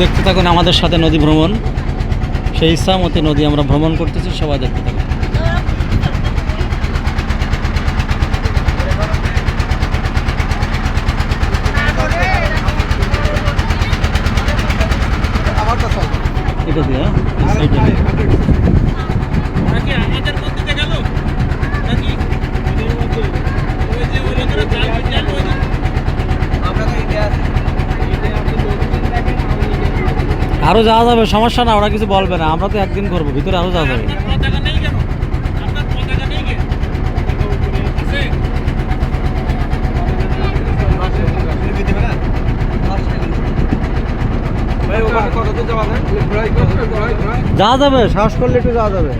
দেখতে থাকুন আমাদের সাথে নদী ভ্রমণ। সেই ইচ্ছামতি নদী আমরা ভ্রমণ করতেছি, সবাই দেখতে থাকুন। এটা দিয়ে আরো যাওয়া যাবে, সমস্যা না, ওরা কিছু বলবে না। আমরা তো একদিন করবো, ভিতরে আরো যাওয়া যাবে। যাওয়া যাবে, সাহস করলে একটু যাওয়া যাবে।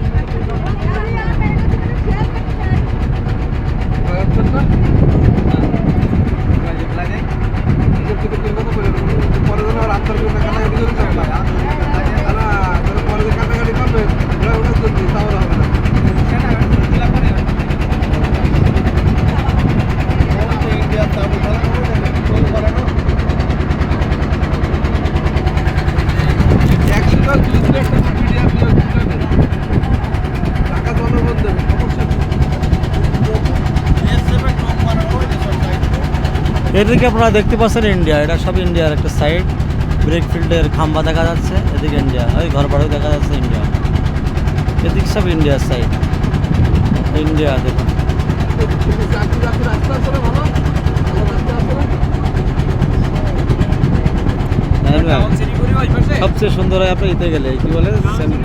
এদিকে আপনারা দেখতে পাচ্ছেন ইন্ডিয়া, এটা সব ইন্ডিয়ার একটা সাইড। ব্রেক ফিল্ডের খাম্বা দেখা যাচ্ছে, এদিকে ইন্ডিয়া, ওই ঘর বাড়িও দেখা যাচ্ছে ইন্ডিয়া। এদিকে সব ইন্ডিয়ার সাইড, ইন্ডিয়া দেখুন। সবচেয়ে সুন্দর হয় আপনার ইতে গেলে, কি বলে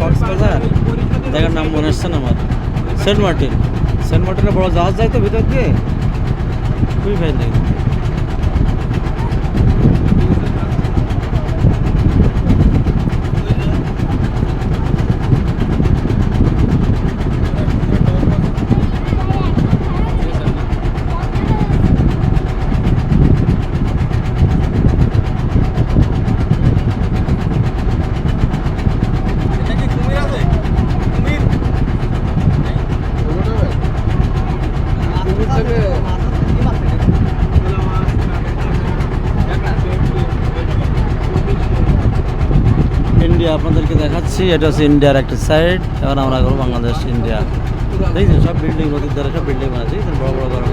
কক্সবাজার, জায়গার নাম মনে আসছে না আমার, সেন্ট মার্টিন। সেন্ট মার্টিনে বড় জাহাজ যায় তো ভিতর দিয়ে, খুবই ভাই লাগে। আপনাদেরকে দেখাচ্ছি, এটা হচ্ছে ইন্ডিয়ার একটা সাইড। এবার আমরা করবো বাংলাদেশ ইন্ডিয়া। দেখছেন সব বিল্ডিং, নদীর ধারে সব বিল্ডিং বানাচ্ছে, বড় বড় বড়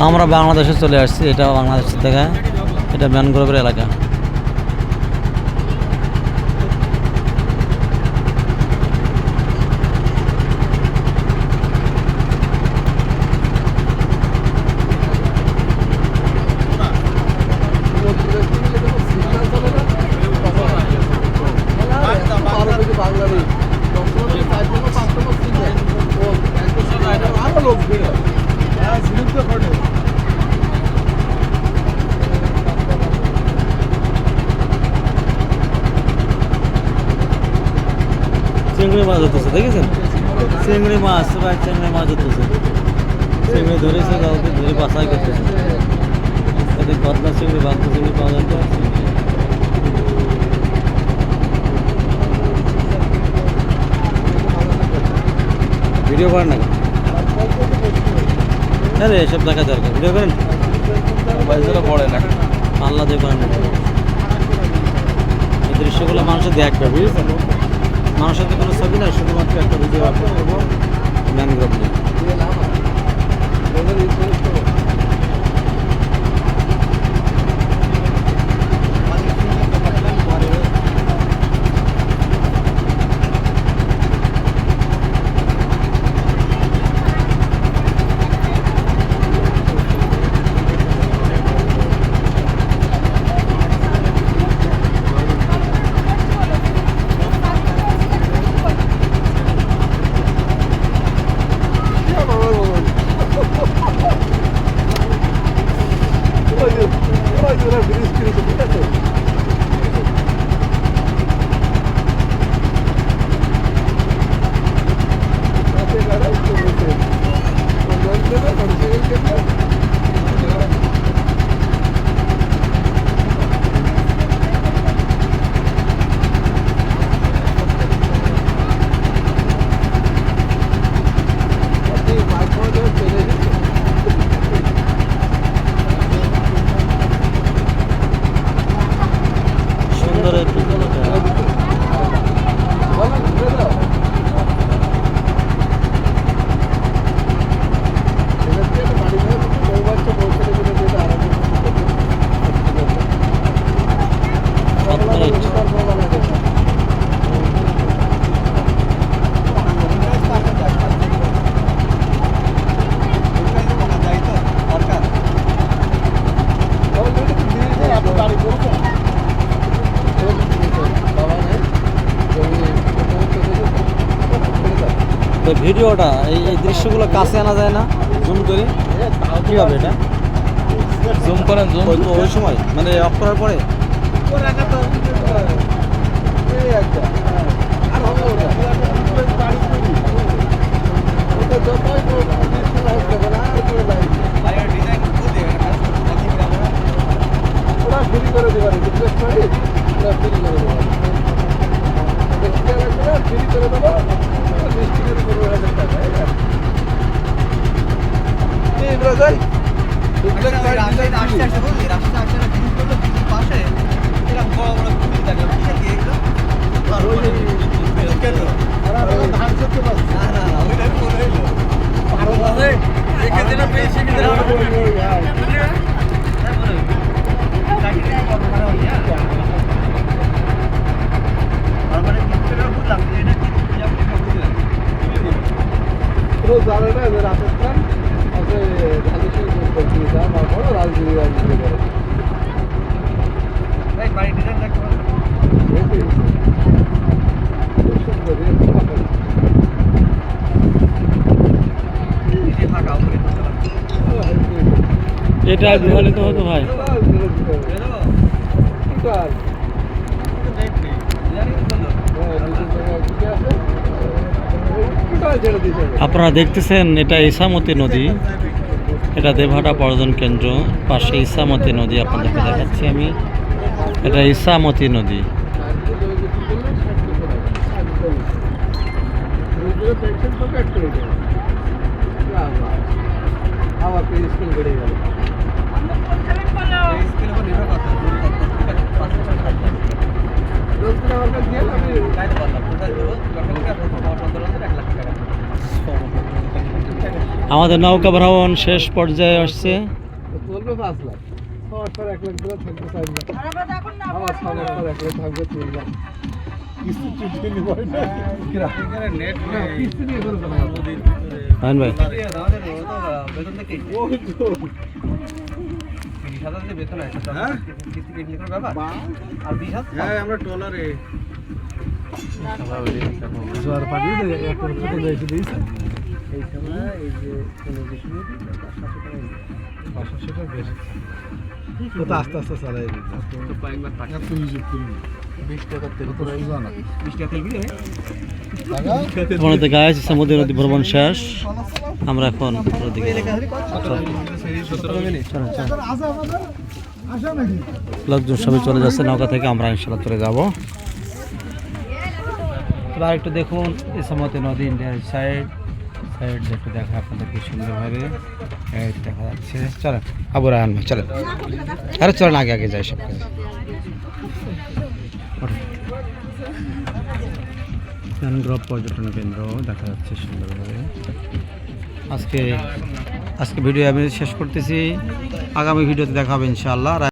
আমরা বাংলাদেশে চলে আসছি। এটা বাংলাদেশের দেখা, এটা ম্যানগ্রোভের এলাকা। চিংড়ি মাছ হতেছে, দেখেছেন চিংড়ি মাছ, ভাই চিংড়ি মাছ হতেছে। চিংড়ি ধরেছে, কাউকে ধরে বাছাই করতেছে। এতে কতলা চিংড়ি, বাগদা চিংড়ি পাওয়া যায় তো। ভিডিও করেন না। আরে এসব দেখা দরকার ভিডিও করেন পয়সাটা পড়ে না। আল্লাহ দিয়ে করেন এই দৃশ্যগুলো মানুষের দেখবে বুঝেছেন মানুষের তো কোনো ছবি নাই শুধুমাত্র একটা ভিডিও আপলোড করবো ম্যানগ্রোভ নিয়ে সুন্দর একটু তো ভিডিওটা এই দৃশ্যগুলো কাছে আনা যায় না জুম করে কি হবে এটা জুম করেন জুম। ওই সময় মানে অফ করার পরে এটা বিহালিত হতো ভাই আপনারা দেখতেছেন এটা ইসামতি নদী এটা দেবহাটা পর্যটন কেন্দ্র পাশে ইসামতি নদী আপনাদেরকে দেখাচ্ছি আমি এটা ইসামতি নদী আমাদের নৌকা ভ্রমণ শেষ পর্যায়ে আসছে ভাই আমরা ট্রলারে জোয়ার পানি আস্তে আস্তে চালাই আমাদের গায়ে সমুদ্র নদী ভ্রমণ শেষ আমরা এখন লোকজন সবাই চলে যাচ্ছে নৌকা থেকে আমরা ইনশাল্লাহ চলে যাবো এবার একটু দেখুন ইসামতি নদী ইন্ডিয়ার সাইড সাইড একটু দেখা আপনাদেরকে সুন্দরভাবে এই দেখা যাচ্ছে। চলেন আবু রায়হান ভাই চলেন, আরে চলেন আগে আগে যাই সব কাজে। ম্যানগ্রোভ পর্যটন কেন্দ্র দেখা যাচ্ছে সুন্দরভাবে। আজকে ভিডিও আমি শেষ করতেছি, আগামী ভিডিওতে দেখা হবে ইনশাআল্লাহ।